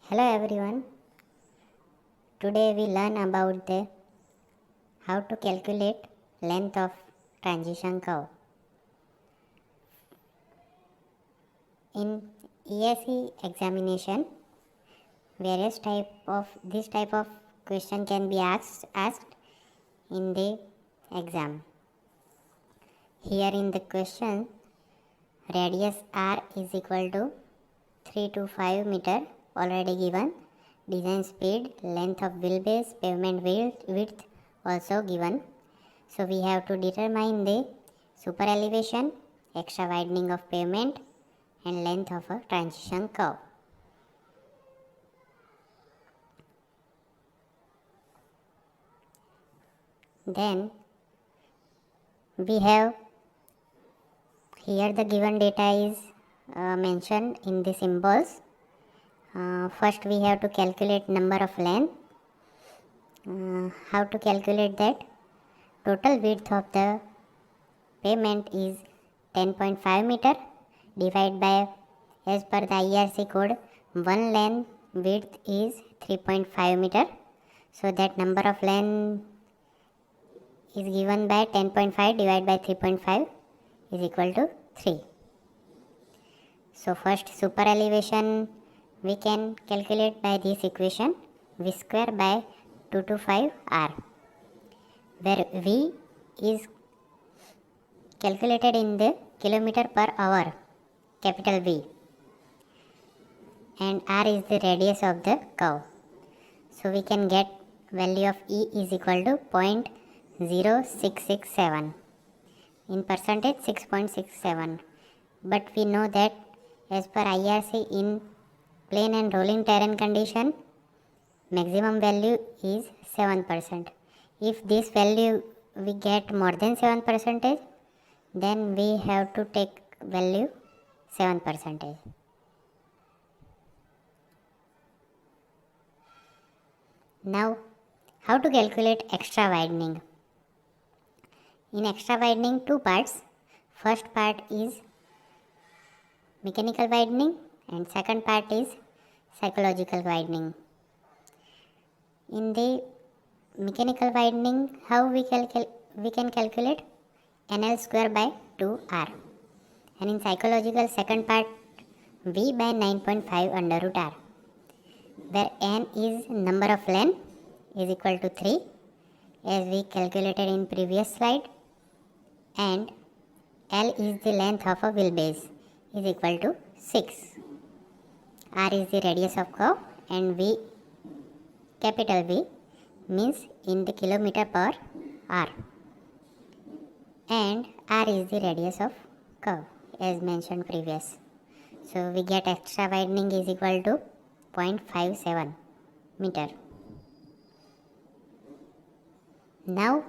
Hello everyone. Today we learn about the how to calculate length of transition curve. In ESE examination, various type of question can be asked in the exam. Here in the question, radius r is equal to 3 to 5 meter already given. Design speed, length of wheelbase, pavement width also given. So we have to determine the superelevation, extra widening of pavement and length of a transition curve. Then we have here the given data is mentioned in the symbols. First we have to calculate number of length. How to calculate that? Total width of the pavement is 10.5 meter divided by, as per the IRC code, one lane width is 3.5 meter. So that number of lane is given by 10.5 divided by 3.5 is equal to 3. So first superelevation we can calculate by this equation, v square by 2 to 5 r, where v is calculated in the kilometer per hour, capital V, and r is the radius of the curve. So we can get value of E is equal to 0.0667, in percentage 6.67, but we know that as per IRC in plain and rolling terrain condition, maximum value is 7%. If this value we get more than 7%, then we have to take value 7%. Now, how to calculate extra widening? In extra widening, two parts. First part is mechanical widening and second part is psychological widening. In the mechanical widening, how we can calculate NL square by 2R, and in psychological second part V by 9.5 under root R, where N is number of lane is equal to 3 as we calculated in previous slide, and L is the length of a wheelbase is equal to 6. R is the radius of curve and V, capital V, means in the kilometer per hour, and R is the radius of curve as mentioned previous. So we get extra widening is equal to 0.57 meter. Now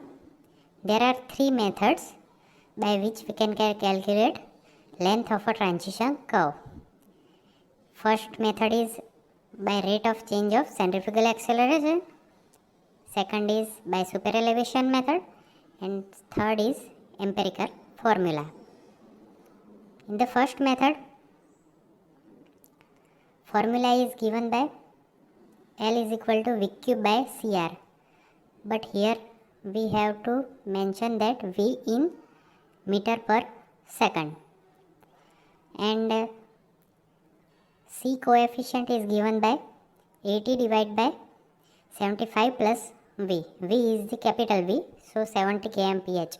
there are three methods by which we can calculate length of a transition curve. First method is by rate of change of centrifugal acceleration, second is by superelevation method, and third is empirical formula. In the first method, formula is given by L is equal to V cube by CR, but here we have to mention that V in meter per second, and C coefficient is given by 80 divided by 75 plus V. V is the capital V, so 70 kmph.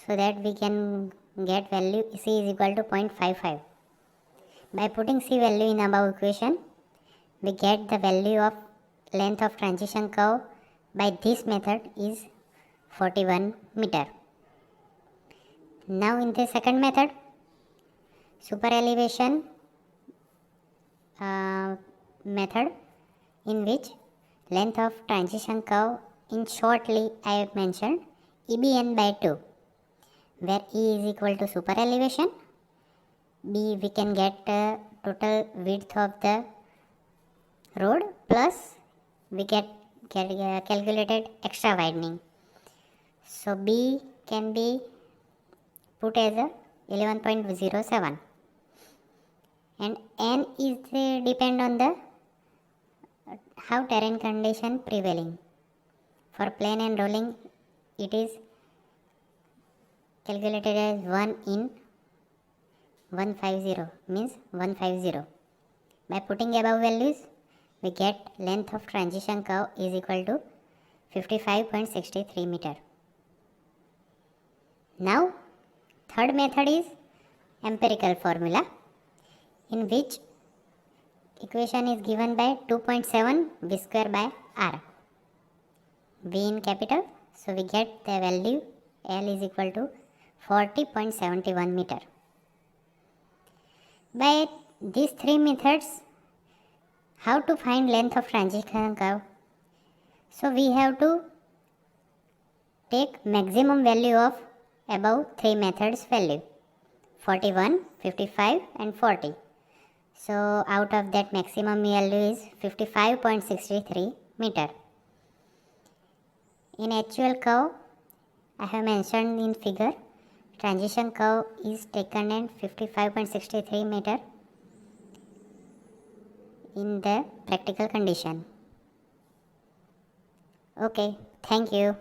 So that we can get value C is equal to 0.55. By putting C value in above equation, we get the value of length of transition curve by this method is 41 meter. Now in the second method, superelevation method, in which length of transition curve in shortly I have mentioned EBN by 2, where E is equal to superelevation, B we can get total width of the road plus we get calculated extra widening. So B can be put as a 11.07, and N is depend on the how terrain condition prevailing. For plane and rolling, it is calculated as 1 in 150, means 150. By putting above values, we get length of transition curve is equal to 55.63 meter. Now, third method is empirical formula, in which equation is given by 2.7 v square by r. V in capital, so we get the value L is equal to 40.71 meter. By these three methods, how to find length of transition curve? So we have to take maximum value of above three methods value, 41, 55 and 40. So out of that maximum value is 55.63 meter. In actual curve, I have mentioned in figure, transition curve is taken at 55.63 meter in the practical condition. Okay, thank you.